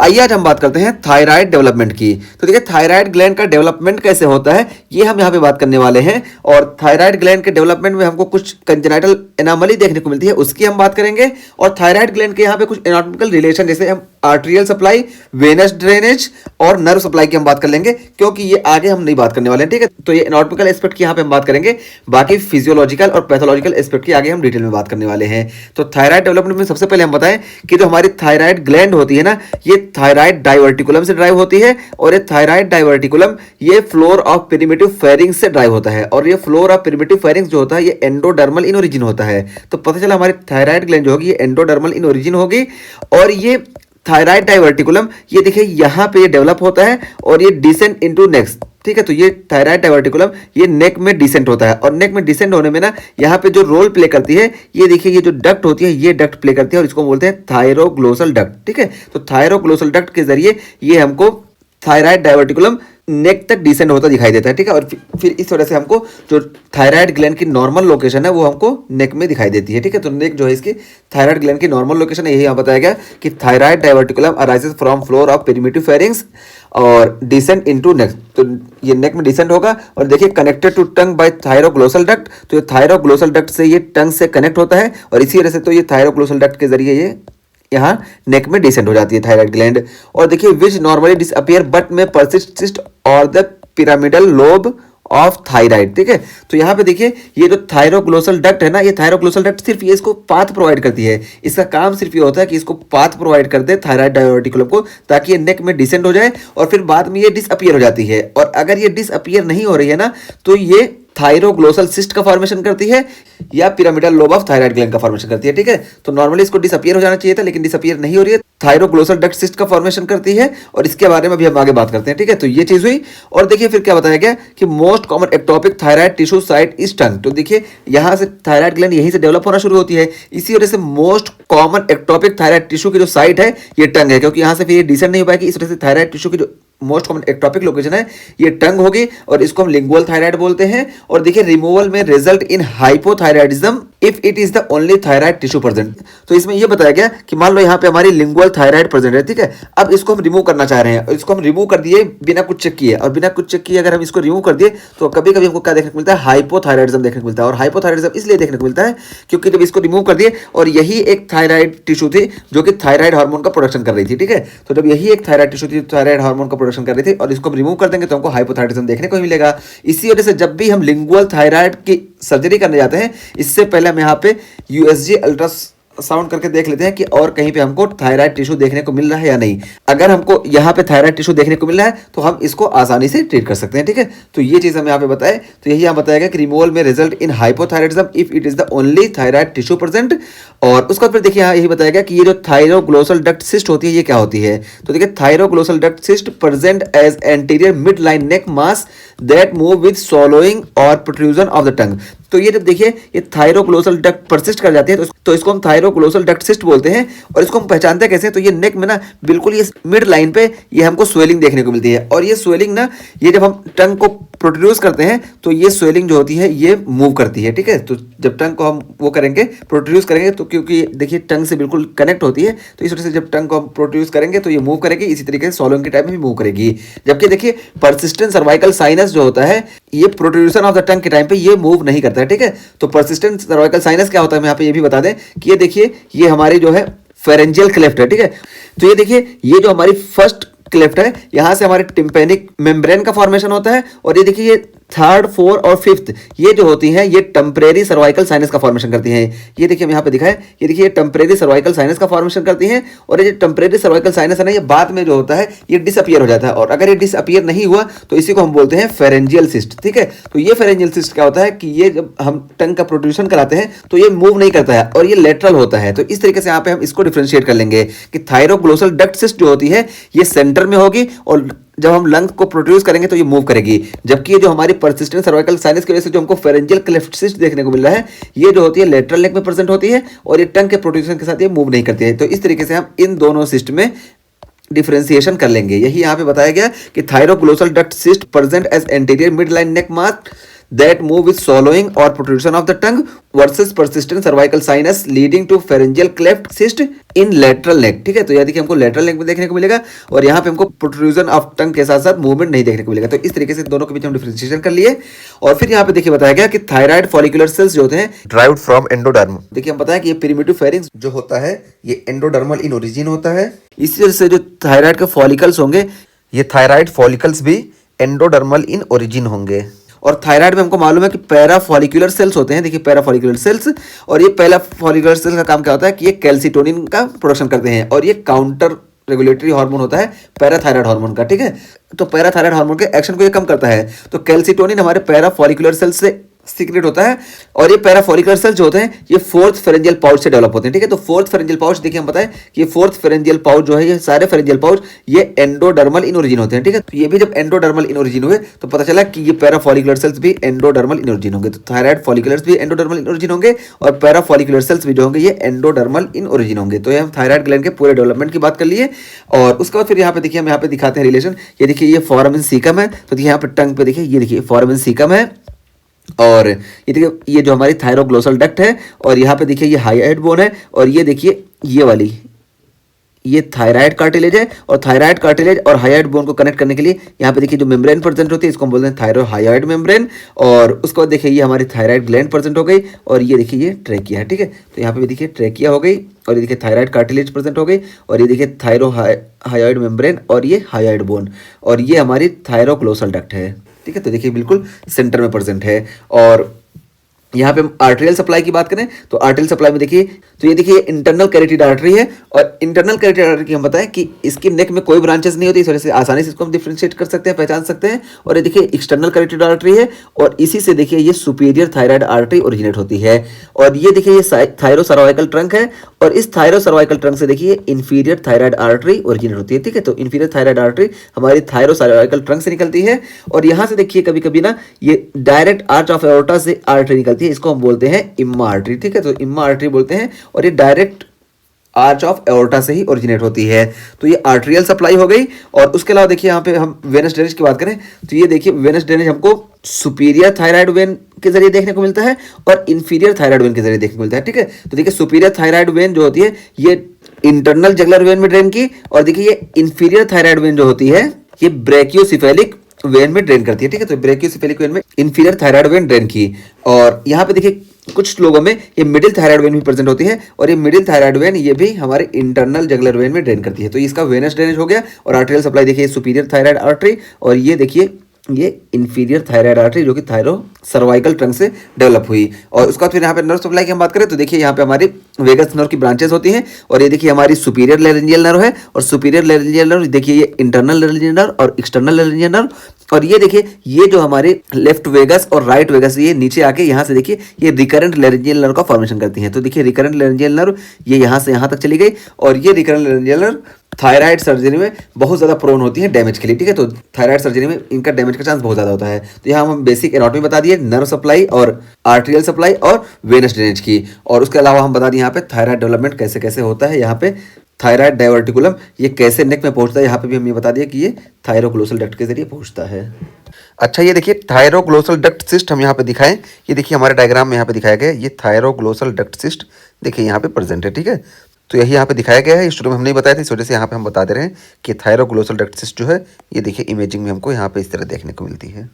आइए आज हम बात करते हैं थायराइड डेवलपमेंट की। तो देखिए थायराइड ग्लैंड का डेवलपमेंट कैसे होता है ये हम यहाँ पे बात करने वाले हैं। और थायराइड ग्लैंड के डेवलपमेंट में हमको कुछ कंजेनाइटल एनोमली देखने को मिलती है उसकी हम बात करेंगे। और थायराइड ग्लैंड के यहाँ पे कुछ एनाटॉमिकल रिलेशन जैसे हम आर्टेरियल सप्लाई, वेनस ड्रेनेज और नर्व सप्लाई की हम बात कर लेंगे, क्योंकि ये आगे हम नहीं बात करने वाले हैं। ठीक है, तो ये एनाटॉमिकल एस्पेक्ट की यहाँ पे हम बात करेंगे, बाकी फिजियोलॉजिकल और पैथोलॉजिकल एस्पेक्ट की आगे हम डिटेल में बात करने वाले हैं। तो थायराइड डेवलपमेंट में सबसे पहले हम बताएं कि जो हमारी थायराइड ग्लैंड होती है ना, ये थायराइड डाइवर्टिकुलम से ड्राइव होती है। और ये थायराइड डाइवर्टिकुलम ये फ्लोर ऑफ प्रिमिटिव फेरिंग्स से ड्राइव होता है। और ये फ्लोर ऑफ प्रिमिटिव फेरिंग्स जो होता है ये एंडोडर्मल इन ओरिजिन होता है। तो पता चला हमारी थायराइड ग्लैंड जो होगी ये एंडोडर्मल इन ओरिजिन होगी। और ये थायराइड डाइवर्टिकुलम ये देखिए यहाँ पे ये डेवलप होता है और ये डिसेंट इनटू नेक्स्ट। ठीक है, तो ये थायराइड डाइवर्टिकुलम ये नेक में डिसेंट होता है। और नेक में डिसेंट होने में ना यहाँ पे जो रोल प्ले करती है ये देखिए, ये जो डक्ट होती है ये डक्ट प्ले करती है और इसको बोलते हैं थायरोग्लोसल डक्ट। ठीक है, तो थायरोग्लोसल डक्ट के जरिए ये हमको थायराइड डाइवर्टिकुलम नेक तक डिसेंड होता दिखाई देता है। ठीक है, और फिर इस वजह से हमको जो थायराइड ग्लैंड की नॉर्मल लोकेशन है वो हमको नेक में दिखाई देती है। ठीक है, तो नेक जो है इसकी थायराइड ग्लैंड की नॉर्मल लोकेशन है। यही यहाँ बताया गया कि thyroid diverticulum arises from floor of perimeter pharynx और डिसेंड इनटू नेक। तो ये नेक में डिसेंड होगा और देखिए connected to tongue by thyroglossal duct. तो ये थायरोग्लोसल डक्ट से ये टंग से कनेक्ट होता है और इसी वजह से तो ये थायरोग्लोसल डक्ट के जरिए ये यहाँ नेक में डिसेंड हो जाती है थायराइड ग्लैंड। और देखिए विच नॉर्मली डिसअपियर बट में परसिस्ट और the pyramidal lobe of thyroid. ठीक है, तो यहाँ पे देखिए ये जो थायरोग्लोसल डक्ट है ना, ये थायरोग्लोसल डक्ट सिर्फ ये इसको पाथ प्रोवाइड करती है। इसका काम सिर्फ ये होता है कि इसको पाथ प्रोवाइड कर दे थायराइड डाइवर्टिकुलम को, ताकि ये नेक में डिसेंड हो जाए और फिर बाद में ये डिसअपियर हो जाती है। और अगर ये डिसअपियर नहीं हो रही है ना तो ये थायरोग्लोसल सिस्ट का फॉर्मेशन करती है या pyramidal lobe of thyroid gland का फॉर्मेशन करती है। ठीक है, तो नॉर्मली इसको डिसअपियर हो जाना चाहिए था लेकिन डिसअपियर नहीं हो रही है, थायरोग्लोसल डक्ट सिस्ट का फॉर्मेशन करती है और इसके बारे में भी हम आगे बात करते हैं। ठीक है, तो ये चीज हुई। और देखिए फिर क्या बताया गया कि most common ectopic thyroid tissue site is tongue. तो देखिए यहाँ से थायराइड ग्लैंड यहीं से डेवलप होना शुरू होती है। इसी वजह से most common ectopic thyroid tissue की जो साइट है ये टंग है, क्योंकि यहाँ से फिर ये डिसेंड नहीं हो पाएगी। इस वजह से थायराइड टिश्यू की जो मोस्ट कॉमन एक्टोपिक लोकेशन है ये टंग होगी और इसको हम लिंगुअल थायराइड बोलते हैं। और देखिए रिमूवल में result in hypothyroidism if it is the only thyroid tissue present. तो इसमें यह बताया गया कि मान लो यहाँ पे हमारी लिंगुअल थायराइड प्रेजेंट है। ठीक है, अब इसको हम रिमूव करना चाह रहे हैं और इसको हम रिमूव कर दिए बिना कुछ चेक किए। और बिना कुछ चेक किए अगर हम इसको रिमूव कर दिए तो कभी कभी हमको क्या देखने को मिलता है, हाइपोथायराइडिज्म देखने को मिलता है। और हाइपोथायराइडिज्म इसलिए देखने को मिलता है क्योंकि जब इसको रिमूव कर दिए और यही एक थायराइड टिश्यू थी जो कि थायराइड हार्मोन का प्रोडक्शन कर रही थी। ठीक है, तो जब यही एक थायराइड टिश्यू थी थायराइड हार्मोन का प्रोडक्शन कर रही थी और इसको रिमूव कर देंगे तो हमको हाइपोथायराइडिज्म देखने को मिलेगा। इसी वजह से जब भी हम लिंगुअल थायराइड की सर्जरी करने जाते हैं इससे पहले हम यहाँ पे यूएसजी अल्ट्रासाउंड करके देख लेते हैं कि और कहीं पे हमको थायराइड टिश्यू देखने को मिल रहा है या नहीं। अगर हमको यहाँ पे थायराइड टिश्यू देखने को मिल रहा है तो हम इसको आसानी से ट्रीट कर सकते हैं। ठीक है, तो ये चीज हम यहाँ पे बताए। तो यही यहाँ बताया गया कि रिमूवल में result in hypothyroidism if it is the only thyroid tissue present. और उसके बाद फिर देखिए यहाँ यही बताया गया कि ये जो थायरोग्लोसल डक्ट सिस्ट होती है ये क्या होती है। तो देखिए thyroglossal duct cyst present as anterior mid line neck mass that move with swallowing और प्रोट्रूजन ऑफ द टंग। तो ये जब देखिए ये थायरोग्लोसल डक्ट परसिस्ट कर जाती है तो इसको हम थायरोग्लोसल डक्ट सिस्ट बोलते हैं। और इसको हम पहचानते हैं कैसे, तो ये नेक में ना बिल्कुल ये मिड लाइन पे ये हमको स्वेलिंग देखने को मिलती है। और ये स्वेलिंग ना ये जब हम टंग को प्रोड्यूस करते हैं तो ये स्वेलिंग जो होती है ये मूव करती है। ठीक है, तो जब टंग को हम वो करेंगे प्रोड्यूस करेंगे तो क्योंकि देखिए टंग से बिल्कुल कनेक्ट होती है तो इस वजह से जब टंग को हम प्रोड्यूस करेंगे तो ये मूव करेगी। इसी तरीके से सॉलोइंग के टाइम में भी मूव करेगी। जबकि देखिए परसिस्टेंट सर्वाइकल साइनस जो होता है ये प्रोट्रूशन ऑफ द टंग के टाइम पे ये मूव नहीं करता है। ठीक है, तो परसिस्टेंट सर्वाइकल साइनस क्या होता है हम यहाँ पे ये भी बता दें कि ये देखिए ये हमारी जो है फेरेंजियल क्लेफ्ट है। ठीक है, तो ये देखिए ये जो हमारी फर्स्ट क्लेफ्ट है यहाँ से हमारे टिम्पेनिक मेम्ब्रेन का फॉर्मेशन होता है। और ये देखिए ये थर्ड, फोर्थ और फिफ्थ ये जो होती हैं ये टेम्परेरी सर्वाइकल साइनस का फॉर्मेशन करती हैं। ये देखिए हम यहाँ पे दिखाएं, ये देखिए टेम्परेरी सर्वाइकल साइनस का फॉर्मेशन करती हैं। और ये जो टेम्परेरी सर्वाइकल साइनस है ना ये बाद में जो होता है ये डिसअपियर हो जाता है। और अगर ये डिसअपियर नहीं हुआ तो इसी को हम बोलते हैं फेरेंजियल सिस्ट। ठीक है, तो ये फेरेंजियल सिस्ट क्या होता है कि ये जब हम टंग का प्रोट्रूशन कराते हैं तो ये मूव नहीं करता है और ये लेटरल होता है। तो इस तरीके से यहाँ पे हम इसको डिफ्रेंशिएट कर लेंगे कि थायरोग्लोसल डक्ट सिस्ट जो होती है ये सेंटर में होगी और जब हम लंग को प्रोड्यूस करेंगे तो ये मूव करेगी। जबकि ये जो हमारी परसिस्टेंट सर्वाइकल साइनस की वजह से जो हमको फेरेंजियल क्लेफ्ट सिस्ट देखने को मिल रहा है ये जो होती है लेटरल नेक में प्रेजेंट होती है और ये टंग के प्रोड्यूशन के साथ ये मूव नहीं करती है। तो इस तरीके से हम इन दोनों सिस्ट में डिफरेंशिएशन कर लेंगे। यही यहाँ पे बताया गया कि thyroglossal duct cyst present as anterior mid line neck mass that move with swallowing और protrusion of the tongue versus persistent cervical sinus leading to pharyngeal cleft cyst in lateral neck. ठीक है, तो यह देखिए हमको लेटरल नेक में देखने को मिलेगा और यहाँ पे हमको प्रोट्रूजन ऑफ टंग के साथ साथ मूवमेंट नहीं देखने को मिलेगा। तो इस तरीके से दोनों के बीच हम डिफरेंशिएशन कर लिए। और फिर यहाँ पे देखिए बताया गया कि थायराइड फॉलिकुलर सेल्स जो होते हैं ड्राइव्ड फ्रॉम एंडोडर्म। देखिए हम बताया कि ये प्रिमिटिव फेरिंग्स जो होता है ये एंडोडर्मल इन ओरिजिन होता है। इसी वजह से जो थायराइड के फॉलिकल्स होंगे ये थायराइड फॉलिकल्स भी एंडोडर्मल इन ओरिजिन होंगे। और थायराइड में हमको मालूम है कि पैरा फॉलिकुलर सेल्स होते हैं। देखिए पैरा फॉलिकुलर सेल्स, और ये पहला फॉलिकुलर सेल्स का काम क्या होता है कि ये कैल्सिटोनिन का प्रोडक्शन करते हैं और ये काउंटर रेगुलेटरी हार्मोन होता है पैराथायराइड हार्मोन का। ठीक है, तो पैराथायराइड हार्मोन के एक्शन को ये कम करता है। तो कैल्सिटोनिन हमारे पैरा फॉलिकुलर सेल्स से सीक्रेट होता है और ये पैराफॉलिकुलर सेल्स जो होते हैं ये फोर्थ फेरेंजियल पाउच से डेवलप होते हैं। ठीक है, तो फोर्थ फेरेंजियल पाउच देखिए हम बताएं कि ये फोर्थ फेरेंजियल पाउच जो है ये सारे फेरेंजियल पाउच ये एंडोडर्मल इन ओरिजिन होते हैं। ठीक है, तो ये भी जब एंडोडर्मल इन ओरिजिन हुए तो पता चला कि ये पैराफॉलिकुलर सेल्स भी एंडोडर्मल इन ओरिजिन होंगे। तो थायराइड फॉलिकुलर्स भी एंडोडर्मल इन ओरिजिन होंगे और पैराफॉलिकुलर सेल्स भी जो होंगे ये एंडोडर्मल इन ओरिजिन होंगे। तो ये हम थायराइड ग्लैंड के पूरे डेवलपमेंट की बात कर लिए। और उसके बाद फिर यहाँ पे देखिए हम यहाँ पे दिखाते हैं रिलेशन। ये देखिए ये फोरामेन सीकम है, तो देखिए यहाँ पे टंग पे देखिए ये देखिए फोरामेन सीकम है और ये देखिए ये जो हमारी थायरोग्लोसल डक्ट है और यहाँ पे देखिए ये हाईएड बोन है और ये देखिए ये वाली ये थायराइड कार्टिलेज है। और थायराइड कार्टिलेज और हाईएड बोन को कनेक्ट करने के लिए यहाँ पे देखिए जो मेम्ब्रेन प्रेजेंट होती है इसको हम बोलते हैं थायरो हाईएड मेम्ब्रेन। और उसके बाद देखिए ये हमारी थायराइड ग्लैंड प्रेजेंट हो गई और ये देखिए ये ट्रेकिया है। ठीक है, तो यहाँ पे भी देखिए ट्रेकिया हो गई और ये देखिए थायराइड कार्टिलेज प्रेजेंट हो गई और ये देखिए थायरो हाईएड मेम्ब्रेन और ये हाईएड बोन और ये हमारी थायरोग्लोसल डक्ट है। ठीक है, तो देखिए बिल्कुल सेंटर में प्रेजेंट है। और यहाँ पे हम आर्टेरियल सप्लाई की बात करें तो आर्टेरियल सप्लाई में देखिए तो ये देखिए इंटरनल कैरोटिड आर्टरी है और इंटरनल कैरोटिड आर्टरी की हम बताएं कि इसकी नेक में कोई ब्रांचेस नहीं होती, इस वजह से आसानी से इसको हम डिफरेंशिएट कर सकते हैं, पहचान सकते हैं। और ये देखिए एक्सटर्नल कैरोटिड आर्टरी है और इसी से देखिए ये सुपीरियर थायराइड आर्टरी ओरिजिनेट होती है। और ये देखिए ये थायरोसर्वाइकल ट्रंक है और इस थायरोसर्वाइकल ट्रंक से देखिए इंफीरियर थायराइड आर्टरी ओरिजिनेट होती है। ठीक है, तो इंफीरियर थायराइड आर्टरी हमारी थायरोसर्वाइकल ट्रंक से निकलती है और यहाँ से देखिए कभी कभी ना ये डायरेक्ट आर्च ऑफ एओर्टा से आर्टरी निकलती है, इसको हम बोलते हैं इम्मा आर्टरी। ठीक है, तो इम्मा आर्टरी बोलते हैं और ये डायरेक्ट आर्च ऑफ एओर्टा से ही ओरिजिनेट होती है। तो ये आर्टेरियल सप्लाई हो गई। और उसके अलावा देखिए यहाँ पे हम वेनस ड्रेनेज की बात करें तो ये देखिए वेनस ड्रेनेज हमको सुपीरियर थायराइड वेन के जरिए देखने को मिलता है और इंफीरियर थायराइड वेन के जरिए देखने को मिलता है। ठीक है, तो देखिए सुपीरियर थायराइड वेन जो होती है ये इंटरनल जगुलर वेन में ड्रेन की और देखिए ये इंफीरियर थायराइड वेन जो होती है ये ब्रेकियोसिफेलिक वेन में ड्रेन करती है। ठीक है, तो ब्रेकियोसिफेलिक वेन में इंफीरियर थायराइड वेन ड्रेन की। और यहाँ पे देखिए कुछ लोगों में ये मिडिल थायराइड वेन भी प्रेजेंट होती है और ये मिडिल थायराइड वेन ये भी हमारे इंटरनल जगुलर वेन में ड्रेन करती है। तो इसका वेनस ड्रेनेज हो गया। और आर्टेरियल सप्लाई देखिए सुपीरियर थायराइड आर्टरी और ये देखिए ये इंफीरियर थायराइड आर्टरी जो कि थायरो सर्वाइकल ट्रंक से डेवलप हुई। और उसके बाद फिर यहाँ पे नर्व सप्लाई की हम बात करें तो देखिए यहाँ पे हमारी वेगस नर्व की ब्रांचेस होती हैं और ये देखिए हमारी सुपीरियर लेरेंजियल नर्व है और सुपीरियर लेरेंजियल नर्व देखिए ये इंटरनल लेरेंजियल नर्व और एक्सटर्नल लेरेंजियल नर्व। और ये देखिए ये जो हमारे लेफ्ट वेगस और राइट वेगस ये नीचे आके यहाँ से देखिए ये रिकरेंट लेरेंजियल नर्व का फॉर्मेशन करती हैं। तो देखिए रिकरेंट लेरेंजियल नर्व ये यहाँ से यहाँ तक चली गई और ये recurrent laryngeal nerve thyroid surgery में बहुत ज़्यादा प्रोन होती है डैमेज के लिए। ठीक है, तो थायराइड सर्जरी में इनका डैमेज का चांस बहुत ज़्यादा होता है। तो यहाँ हम बेसिक एनाटॉमी बता दिए, नर्व सप्लाई और आर्टेरियल सप्लाई और वेनस ड्रेनेज की। और उसके अलावा हम बता दिए यहाँ पे थायराइड डेवलपमेंट कैसे कैसे होता है। यहाँ पे थायराइड डायवर्टिकुलम ये कैसे नेक में पहुंचता है यहाँ पे भी हम ये बता दिए कि ये थायरोग्लोसल डक्ट के जरिए पहुंचता है। अच्छा, ये देखिए थायरोग्लोसल डक्ट सिस्ट हम यहाँ पे दिखाएं, ये देखिए हमारे डायग्राम में यहाँ पे दिखाया गया है ये थायरोग्लोसल डक्ट सिस्ट देखिए यहाँ पे प्रेजेंट है। ठीक है, तो यही यहाँ पे दिखाया गया है, स्टूडियो में हम नहीं बताया था, इस वजह से यहाँ पे हम बता दे रहे हैं कि थायरोग्लोसल डक्ट सिस्ट जो है ये देखिए इमेजिंग में हमको यहाँ पे इस तरह देखने को मिलती है।